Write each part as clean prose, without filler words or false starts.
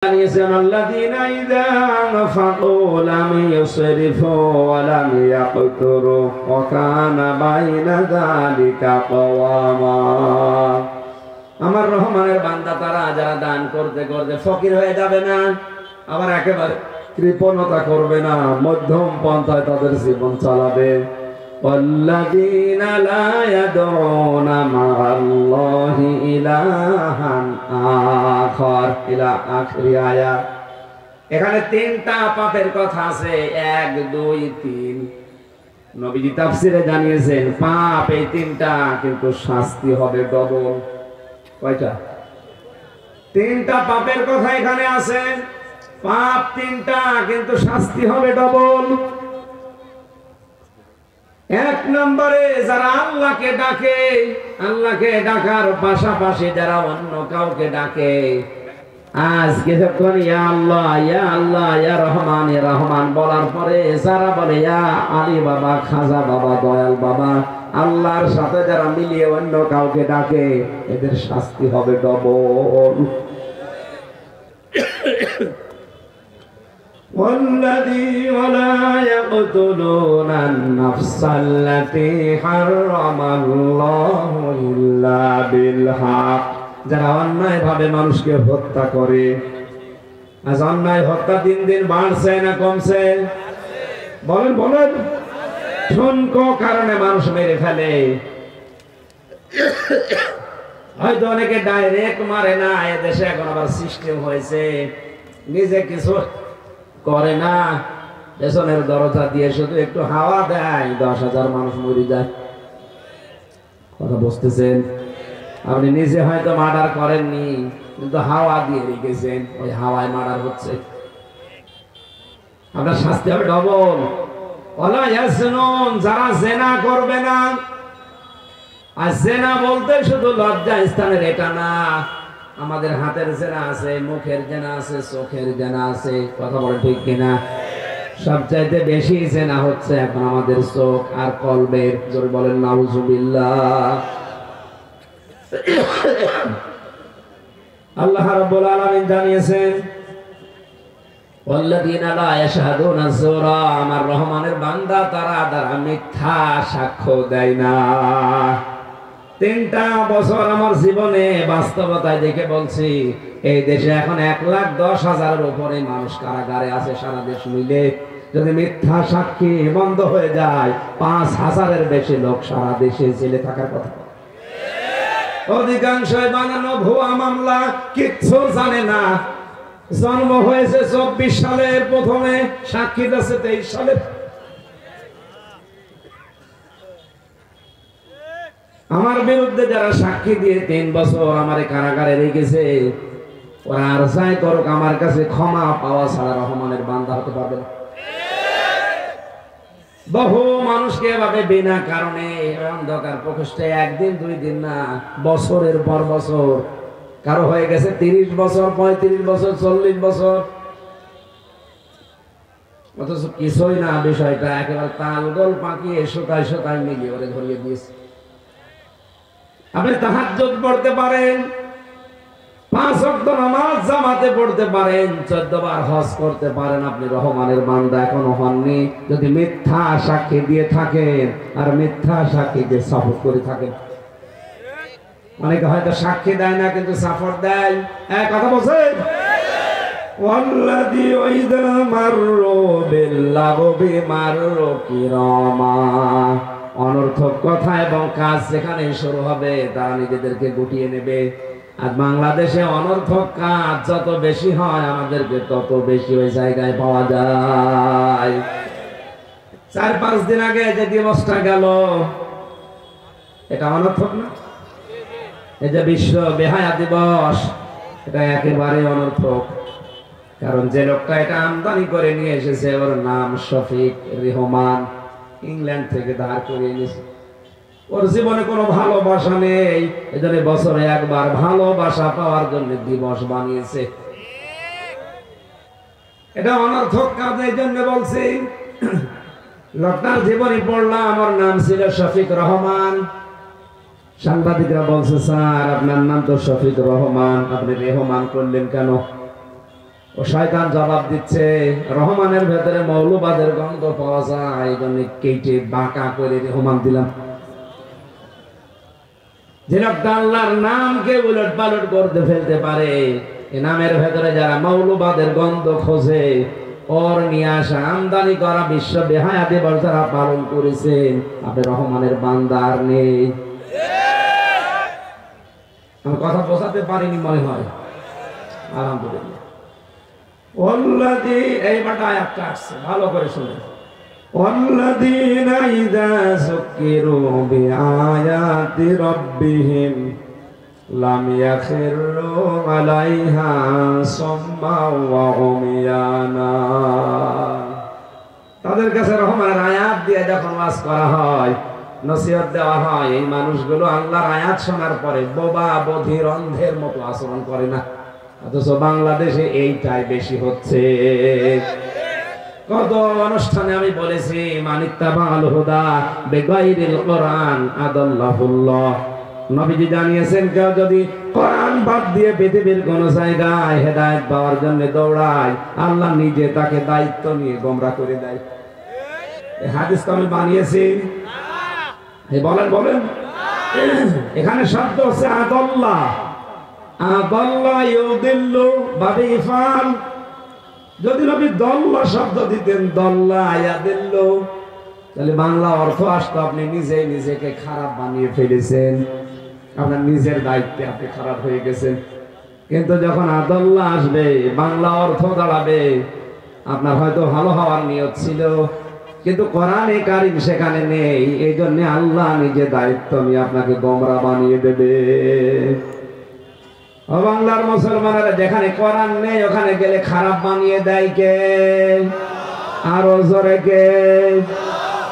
الذين إذا أنفقوا لم يسرفوا ولم يقتروا وكان بين ذلك قواما আমার রহমানের বান্দা তারা যারা দান করতে করতে ফকির হয়ে যাবে না, আবার একেবারে কৃপণতা করবে না, মধ্যম পন্থায় তাদের জীবন চালাবে। والذين لا يدعون مع الله إلها آخر إلى آخر آية। এখানে তিনটা পাপের কথা আছে, 1 2 3। নবীজি তাফসিরে জানিয়েছেন পাপ এই তিনটা, কিন্তু শাস্তি হবে ডবল। কয়টা? তিনটা পাপের কথা এখানে আছে, পাপ তিনটা কিন্তু শাস্তি হবে ডবল। 1 নম্বরে যারা আল্লাহকে ডাকে, আল্লাহকে ডাকার পাশাপাশি যারা অন্য কাউকে ডাকে, আজকে যখন ইয়া আল্লাহ ইয়া আল্লাহ ইয়া রহমান ইয়া রহমান বলার পরে যারা বলে ইয়া আলী বাবা, খাজা বাবা, দয়াল বাবা, আল্লাহর সাথে যারা মিলিয়ে অন্য কাউকে ডাকে, এদের শাস্তি হবে ডবল। والذي ولا يقتلون النفس التي حرم الله إلا بالحق। যারা অন্যায় ভাবে মানুষকে হত্যা করে, আজ অন্যায় হত্যা দিন দিন বাড়ছে না কমছে? বলেন বলেন। ঠুনকো কারণে মানুষ মেরে ফেলে, হয়তো অনেকে ডাইরেক্ট মারে না। এদেশে এখন আবার সিস্টেম হয়েছে, নিজে কিছু করে না, পেছনের দরজা দিয়ে শুধু একটু হাওয়া দেয়, 10,000 মানুষ মরে যায়। কথা বুঝতেছেন? আপনি নিজে হয়তো মার্ডার করেননি, কিন্তু হাওয়া দিয়ে রেখেছেন, ওই হাওয়ায় মার্ডার হচ্ছে। আপনার শাস্তি হবে ডবল। ওয়ালা ইয়াজনুন, যারা জেনা করবে না। আর জেনা বলতে শুধু লজ্জা স্থানের এটা না, আমাদের হাতের জেনা আছে, মুখের জেনা আছে, চোখের জেনা আছে। কথা বলে ঠিক কিনা? সবচাইতে বেশি জেনা হচ্ছে এখন আমাদের চোখ আর কলবের। জোরে বলেন নাউজুবিল্লাহ। আল্লাহ রাব্বুল আলামিন জানিয়েছেন ওয়াল্লাযীনা লা ইয়াশহাদুনা যুরা, আমার রহমানের বান্দা তারা যারা মিথ্যা সাক্ষ্য দেয় না। 3টা বছর আমার জীবনে বাস্তবতায় দেখে বলছি, এই দেশে এখন 1,10,000-এর উপরে মানুষ কারাগারে আছে সারা দেশ মিলে। যদি মিথ্যা সাক্ষী বন্ধ হয়ে যায়, 5,000-এর বেশি লোক সারা দেশে জেলে থাকার কথা। অধিকাংশই বানানো ভুয়া মামলা, কিচ্ছু জানে না। জন্ম হয়েছে 24 সালের, প্রথমে সাক্ষী দিয়েছে 23 সালে। আমার বিরুদ্ধে যারা সাক্ষী দিয়ে 3 বছর আমার কারাগারে রেখেছে, ওরা আর যাই করুক, আমার কাছে ক্ষমা পাওয়া ছাড়া রহমানের বান্দা হতে পারবে না। বহু মানুষকে এভাবে বিনা কারণে অন্ধকার প্রকোষ্ঠে 1 দিন 2 দিন না, বছরের পর বছর, কারো হয়ে গেছে 30 বছর, 35 বছর, 40 বছর, অথচ কিছুই না। বিষয়টা একেবারে তালগোল পাকিয়ে শোকায় শোকায় মিলিয়ে ওরে ধরিয়ে দিয়েছে। আপনি তাহাজ্জুদ পড়তে পারেন, 5 ওয়াক্ত নামাজ জামাতে পড়তে পারেন, 14 বার হজ করতে পারেন, আপনি রহমানের বান্দা এখনো হননি যদি মিথ্যা সাক্ষী দিয়ে থাকেন আর মিথ্যা সাক্ষীকে সাপোর্ট করে থাকেন। অনেকে হয়তো সাক্ষী দেয় না, কিন্তু সাপোর্ট দেয়। কথা বলছেন? ওয়াল্লাযী ইযা মাররু বিল্লাগবি মাররু কিরামা। অনর্থক কথা এবং কাজ যেখানে শুরু হবে, তারা নিজেদেরকে গুটিয়ে নেবে। আর বাংলাদেশে অনর্থক কাজ যত বেশি হয়, আমাদেরকে তত বেশি ওই জায়গায় পাওয়া যায়। 4-5 দিন আগে যে দিবসটা গেল, এটা অনর্থক না? এই যে বিশ্ব বেহায়া দিবস, এটা একেবারে অনর্থক। কারণ যে লোকটা এটা আমদানি করে নিয়ে এসেছে, ওর নাম শফিক রেহমান, ইংল্যান্ড থেকে ধার করে এনেছে। ওর জীবনে কোনো ভালোবাসা নেই, এজন্য বছরে একবার ভালোবাসা পাওয়ার জন্য দিবস বানিয়েছে। এটা অনর্থক কাজ, এই জন্য বলছি। লোকটার জীবনী পড়লাম, ওর নাম ছিল শফিক রহমান। সাংবাদিকরা বলছে, স্যার আপনার নাম তো শফিক রহমান, আপনি রেহমান করলেন কেন? ও শয়তান জবাব দিচ্ছে, রহমানের ভেতরে মৌলবাদের গন্ধ পাওয়া যায়, এই জন্য কেটে বাঁকা করে রহমান দিলাম। যে লোকটা আল্লাহর নামকে উলট পালট করতে ফেলতে পারে, এ নামের ভেতরে যারা মৌলবাদের গন্ধ খোঁজে, ওর নিয়ে আসা আমদানি করা বিশ্ব বেহায়াতি যারা পালন করেছেন, আপনি রহমানের বান্দার নেই। আমি কথা বোঝাতে পারিনি মনে হয়। আলহামদুলিল্লাহ। ওয়াল্লাযী, এই বাটা আয়াতটা আসছে, ভালো করে শুনুন। ওয়াল্লাযীনা ইযা যুকিরু বিআয়াতি রাব্বিহিম লাম ইয়াখিরু আলাইহা সাম্মান ওয়া উমিয়ানা। তাদের কাছে রহমানের আয়াত দিয়ে যখন ওয়াজ করা হয়, নসিহত দেওয়া হয়, এই মানুষগুলো আল্লাহর আয়াত শোনার পরে বোবা বধির অন্ধের মতো আচরণ করে না। অথচ বাংলাদেশে এইটাই বেশি হচ্ছে। কত অনুষ্ঠানে আমি বলেছি, মানিত্তাবাল হুদা বিগাইরিল কোরআন আদাল্লাহুল্লাহ। নবীজি জানিয়েছেন, কেউ যদি কোরআন বাদ দিয়ে পৃথিবীর কোন জায়গায় হেদায়েত পাওয়ার জন্য দৌড়ায়, আল্লাহ নিজে তাকে দায়িত্ব নিয়ে গোমরা করে দেয়। এই হাদিস তো আমি বানিয়েছি। বলেন বলেন, এখানে শব্দ হচ্ছে আদাল্লাহ। আদাল্লাহ ইউদিল্লু বাবে ইফাল। যদি নবী দল্লা শব্দ দিতেন, দল্লা ইয়াদিল্লু, তাহলে বাংলা অর্থ আসতো আপনি নিজেই নিজেকে খারাপ বানিয়ে ফেলেছেন, আপনার নিজের দায়িত্বে আপনি খারাপ হয়ে গেছেন। কিন্তু যখন আদাল্লাহ আসবে, বাংলা অর্থ দাঁড়াবে আপনার হয়তো ভালো হওয়ার নিয়ত ছিল, কিন্তু কোরআনে কারীম সেখানে নেই। এই জন্য আল্লাহ নিজে দায়িত্ব নিয়ে আপনাকে গোমরা বানিয়ে দেবে। ও বাংলার মুসলমানেরা, যেখানে কোরআন নেই ওখানে গেলে খারাপ বানিয়ে দেয় কে? আরো জোরে কে?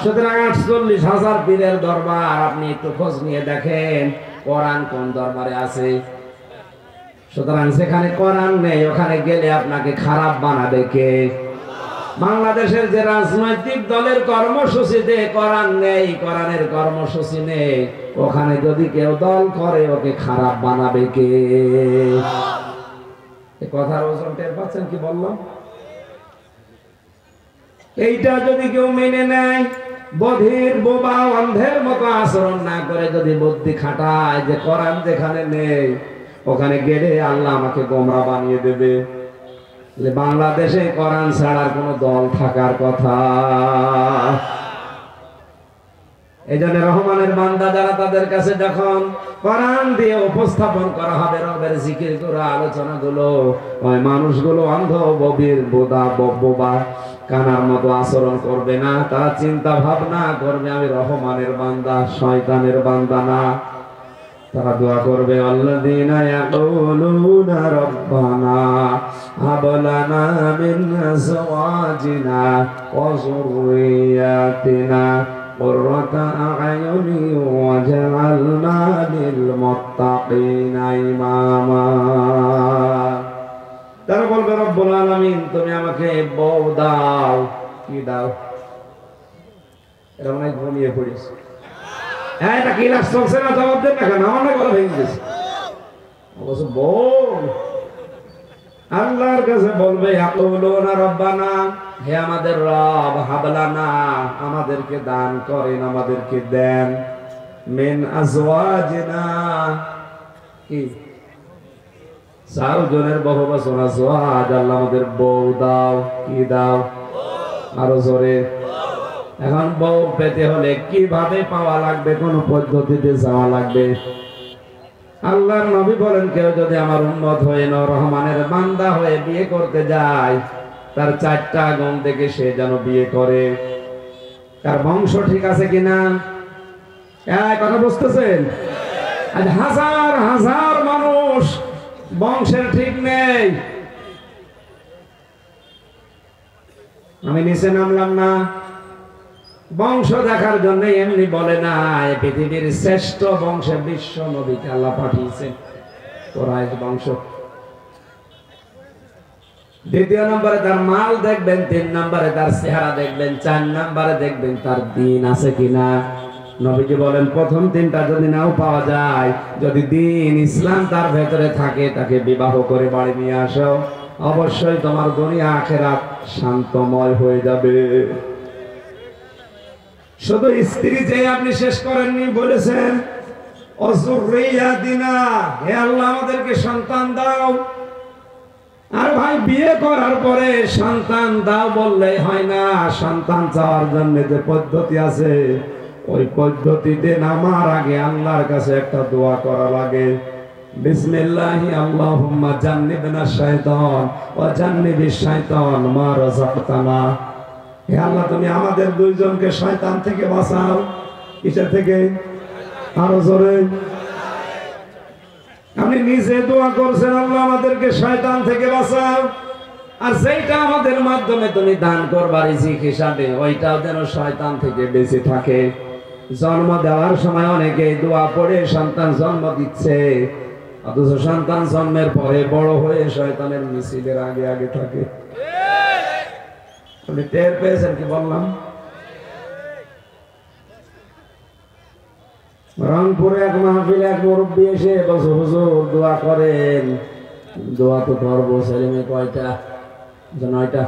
সুতরাং 48,000 পীরের দরবার, আপনি একটু খোঁজ নিয়ে দেখেন কোরআন কোন দরবারে আছে। সুতরাং যেখানে কোরআন নেই ওখানে গেলে আপনাকে খারাপ বানাবে কে? বাংলাদেশের যে রাজনৈতিক দলের কর্মসূচিতে কোরআন নেই, কোরআনের কর্মসূচি নেই, ওখানে যদি কেউ দল করে ওকে খারাপ বানাবে কে? এই কথার ওজন টের পাচ্ছেন কি বললাম? এইটা যদি কেউ মেনে নেয়, বধির বোবা অন্ধের মতো আচরণ না করে যদি বুদ্ধি খাটায় যে কোরআন যেখানে নেই ওখানে গেলে আল্লাহ আমাকে গোমরা বানিয়ে দেবে, বাংলাদেশে কোরআন ছাড়ার কোন দল থাকার কথা। এই জন্য রহমানের বান্দা যারা, তাদের কাছে যখন কোরআন দিয়ে উপস্থাপন করা হবে রবের জিকির করা আলোচনা গুলো, ওই মানুষগুলো অন্ধ বধির বোবা কানার মতো আচরণ করবে না। তারা চিন্তা ভাবনা করবে আমি রহমানের বান্দা, শয়তানের বান্দা না। তারা দোয়া করবে, আল্লাযীনা ইয়াকুলুনা রাব্বানা হাব লানা মিন আজওয়াজিনা ওয়া যুররিয়াতিনা কুররাতা আ'য়ুনি ওয়াজআলনা লিল মুত্তাকিনা ইমামা। তারা বলবে, রব্বুল আলামিন তুমি আমাকে বউ দাও। কি দাও? এরা মনে হয় ঘুমিয়ে পড়েছে। এটা কি লাশ চলছে না? জবাব দেন না কেন? আমার না গলা ভেঙে গেছে। অবশ্য বউ আল্লাহর কাছে বলবে, ইয়াকুলুনা রাব্বানা, হে আমাদের রব, হাবলানা, আমাদেরকে দান করেন, আমাদেরকে দেন, মিন আজওয়াজিনা, কি 4 জনের বহুবচন আজওয়াজ, আল্লাহ আমাদের বউ দাও। কি দাও? আরো জোরে। এখন বউ পেতে হলে কিভাবে পাওয়া লাগবে? কোন পদ্ধতিতে যাওয়া লাগবে? আল্লাহর নবী বলেন, কেউ যদি আমার উম্মত হয়ে রহমানের বান্দা হয়ে বিয়ে করতে যায়, তার 4টা গুণ দেখে সে যেন বিয়ে করে। তার বংশ ঠিক আছে কিনা? কথা বুঝতেছেন? আজ হাজার হাজার মানুষ বংশের ঠিক নেই। আমি নিচে নামলাম না, বংশ দেখার জন্য এমনি বলে না, পৃথিবীর শ্রেষ্ঠ বংশে বিশ্ব নবীকে আল্লাহ পাঠিয়েছেন, কুরাইশ বংশ। 2 নম্বরে তার মাল দেখবেন, 3 নম্বরে তার চেহারা দেখবেন, 4 নম্বরে দেখবেন তার দিন আছে কিনা। নবীজি বলেন, প্রথম 3টা যদি নাও পাওয়া যায়, যদি দিন ইসলাম তার ভেতরে থাকে, তাকে বিবাহ করে বাড়ি নিয়ে আসো। অবশ্যই তোমার দুনিয়া আখিরাত শান্তময় হয়ে যাবে। শুধু স্ত্রী যে আপনি শেষ করেননি, বলেছেন অযুররিয়াতিনা, হে আল্লাহ আমাদেরকে সন্তান দাও। আর ভাই বিয়ে করার পরে সন্তান দাও বললেই হয় না, সন্তান চাওয়ার জন্য যে পদ্ধতি আছে ওই পদ্ধতিতে নামার আগে আল্লাহর কাছে একটা দোয়া করা লাগে। বিসমিল্লাহি আল্লাহুম্মা জান্নিবনা শাইতান ওয়া জান্নিবিশ শাইতান মা রাযাকতানা। হে আল্লাহ তুমি আমাদের দুইজনকে শয়তান থেকে বাঁচাও। কিসের থেকে? আরো জোরে। আপনি নিজে দোয়া করছেন আল্লাহ আমাদেরকে শয়তান থেকে বাঁচাও, আর যেটা আমাদের মাধ্যমে তুমি দান করবার রিজিক হিসাবে ওইটাও যেন শয়তান থেকে বেঁচে থাকে। জন্ম দেওয়ার সময় অনেকে দোয়া পড়ে সন্তান জন্ম দিচ্ছে, অথচ সন্তান জন্মের পরে বড় হয়ে শয়তানের মিছিলের আগে আগে থাকে। আপনি টের পেয়েছেন কি বললাম? রংপুরে এক মাহফিলে এক মুরব্বী এসে বসে হুজুর দোয়া করেন। দোয়া তো করবো, ছেলে মেয়ে কয়টা? 9টা।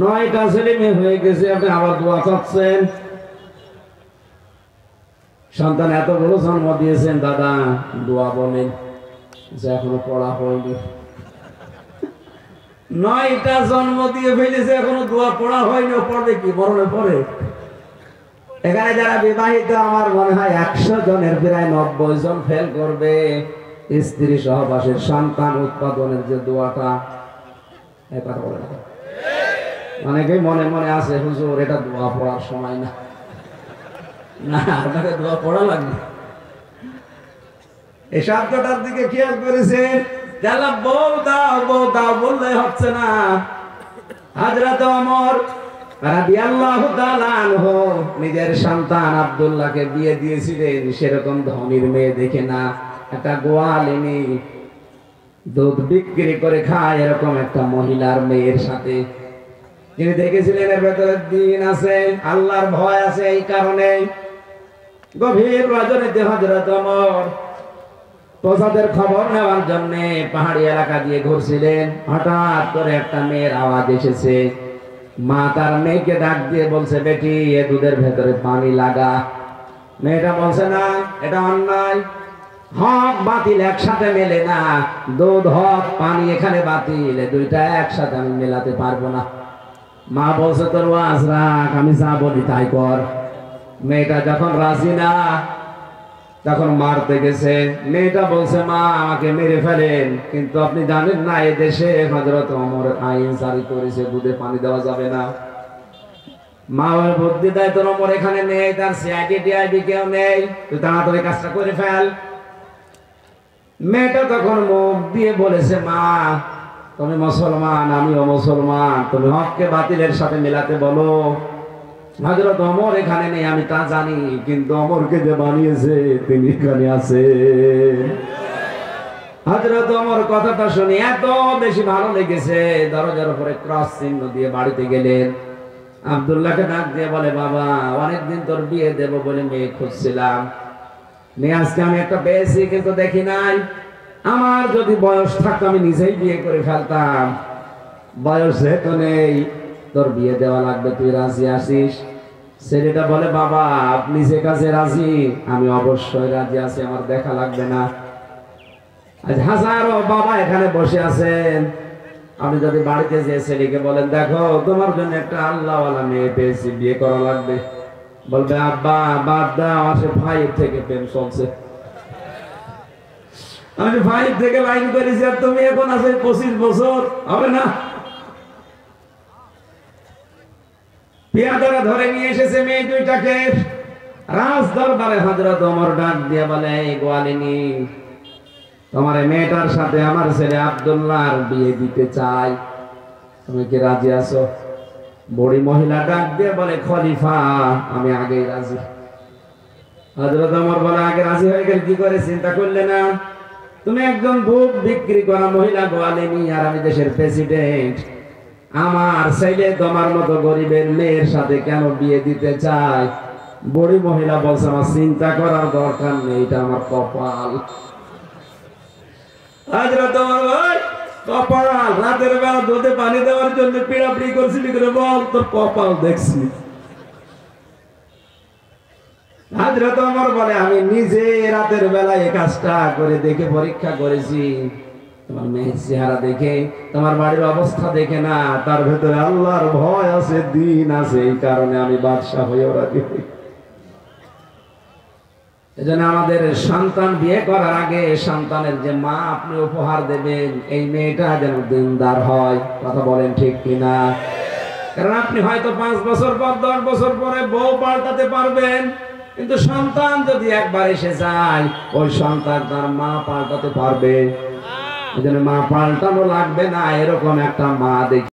9টা ছেলে মেয়ে হয়ে গেছে, আপনি আবার দোয়া চাচ্ছেন? সন্তান এত বড় জন্ম দিয়েছেন দাদা, দোয়া বলেন যে এখনো পড়া হয়নি। 9টা জন্ম দিয়ে ফেলেছে, এখনো দোয়া পড়া হয়নি, পড়বে কি মরণে পড়ে? এখানে যারা বিবাহিত আমার মনে হয় 100 জনের প্রায় 90 জন ফেল করবে স্ত্রী সহবাসের সন্তান উৎপাদনের যে দোয়াটা। অনেকেই মনে মনে আছে হুজুর এটা দোয়া পড়ার সময় না, না আপনাকে দোয়া পড়া লাগবে। এই শব্দটার দিকে খেয়াল করেছেন? যারা বউ দাও বললে হচ্ছে না। হযরত ওমর রাদিয়াল্লাহু তাআলা আনহু নিজের সন্তান আব্দুল্লাহকে বিয়ে দিয়েছিলেন সেরকম ধনীর মেয়ে দেখে না, একটা গোয়ালিনী দুধ বিক্রি করে খায় এরকম একটা মহিলার মেয়ের সাথে তিনি দেখেছিলেন। এর ভেতরে দিন আছে, আল্লাহর ভয় আছে। এই কারণে গভীর রজনীতে হযরত ওমর প্রজাদের খবর নেওয়ার জন্য পাহাড়ি এলাকা দিয়ে ঘুরছিলেন। হঠাৎ করে একটা মেয়ের আওয়াজ এসেছে। মা তার মেয়েকে ডাক দিয়ে বলছে, বেটি এ দুধের ভেতরে পানি লাগা। মেয়েটা বলছে না, এটা অন্যায়। হক বাতিল একসাথে মেলে না, দুধ হক পানি এখানে বাতিল, দুইটা একসাথে আমি মেলাতে পারবো না। মা বলছে তোর ওয়াজ রাখ, আমি যা বলি তাই কর। মেয়েটা যখন রাজি না তখন মারতে গেছে। মেয়েটা বলছে মা আমাকে মেরে ফেলেন, কিন্তু আপনি জানেন না এ দেশে হযরত ওমর আইন জারি করেছে দুধে পানি দেওয়া যাবে না। মা ওই বুদ্ধি দেয় তোর ওমর এখানে নেই, তার সিআইডি ডিআইডি কেউ নেই, তুই তাড়াতাড়ি কাজটা করে ফেল। মেয়েটা তখন মুখ দিয়ে বলেছে মা তুমি মুসলমান আমিও মুসলমান, তুমি হককে বাতিলের সাথে মেলাতে বলো। হযরত ওমর এখানে নেই আমি তা জানি, কিন্তু ওমরকে যে বানিয়েছে তিনি এখানে আছে। হযরত ওমর কথাটা শুনে এত বেশি ভালো লেগেছে, দরজার উপরে ক্রস চিহ্ন দিয়ে বাড়িতে গেলেন। আব্দুল্লাহকে ডাক দিয়ে বলে বাবা অনেকদিন তোর বিয়ে দেব বলে মেয়ে খুঁজছিলাম, মেয়ে আজকে আমি একটা পেয়েছি, কিন্তু দেখি নাই। আমার যদি বয়স থাকতো আমি নিজেই বিয়ে করে ফেলতাম, বয়স যেহেতু নেই তোর বিয়ে দেওয়া লাগবে, তুই রাজি আছিস? ছেলেটা বলে বাবা আপনি যে কাজে রাজি আমি অবশ্যই রাজি আছি, আমার দেখা লাগবে না। আজ হাজারো বাবা এখানে বসে আছেন, আপনি যদি বাড়িতে যে ছেলেকে বলেন দেখো তোমার জন্য একটা আল্লাহওয়ালা মেয়ে পেয়েছি, বিয়ে করা লাগবে, বলবে আব্বা বাদ দাও, আসে 5 থেকে প্রেম চলছে, আমি 5 থেকে লাইন করেছি, আর তুমি এখন আছে 25 বছর, হবে না? পিয়াদারা ধরে নিয়ে এসেছে মেয়ে দুইটাকে রাজ দরবারে। হযরত ওমর ডাক দিয়ে বলে এই গোয়ালিনী তোমার মেয়েটার সাথে আমার ছেলে আব্দুল্লাহর বিয়ে দিতে চাই, তুমি কি রাজি আছো? বড়ি মহিলা ডাক দিয়ে বলে খলিফা আমি আগেই রাজি। হযরত ওমর বলে আগে রাজি হয়ে গেলে কি করে চিন্তা করলে না? তুমি একজন দুধ বিক্রি করা মহিলা গোয়ালিনী, আর আমি দেশের প্রেসিডেন্ট, আমার ছেলে তোমার মতো গরিবের মেয়ের সাথে কেন বিয়ে দিতে চাই? বড়ি মহিলা বলছে আমার চিন্তা করার দরকার নেই, এটা আমার কপাল। হযরত ওমর কপাল রাতের বেলা দুধে পানি দেওয়ার জন্য পিড়াপিড়ি করছিলি করে বল তোর কপাল দেখছি। হযরত ওমর বলে আমি নিজে রাতের বেলা এই কাজটা করে দেখে পরীক্ষা করেছি, তোমার মেয়ের চেহারা দেখে, তোমার বাড়ির অবস্থা দেখে না, তার ভেতরে আল্লাহর ভয় আছে, দিন আছে, এই কারণে আমি বাদশা হয়েও রাজি হই। এজন্য আমাদের সন্তান বিয়ে করার আগে সন্তানের যে মা আপনি উপহার দেবেন, এই মেয়েটা যেন দিনদার হয়। কথা বলেন ঠিক কিনা? কারণ আপনি হয়তো 5 বছর পর 10 বছর পরে বউ পাল্টাতে পারবেন, কিন্তু সন্তান যদি একবার এসে যায় ওই সন্তান তার মা পাল্টাতে পারবে। এজন্য মা পাল্টানো লাগবে না, এরকম একটা মা দেখি।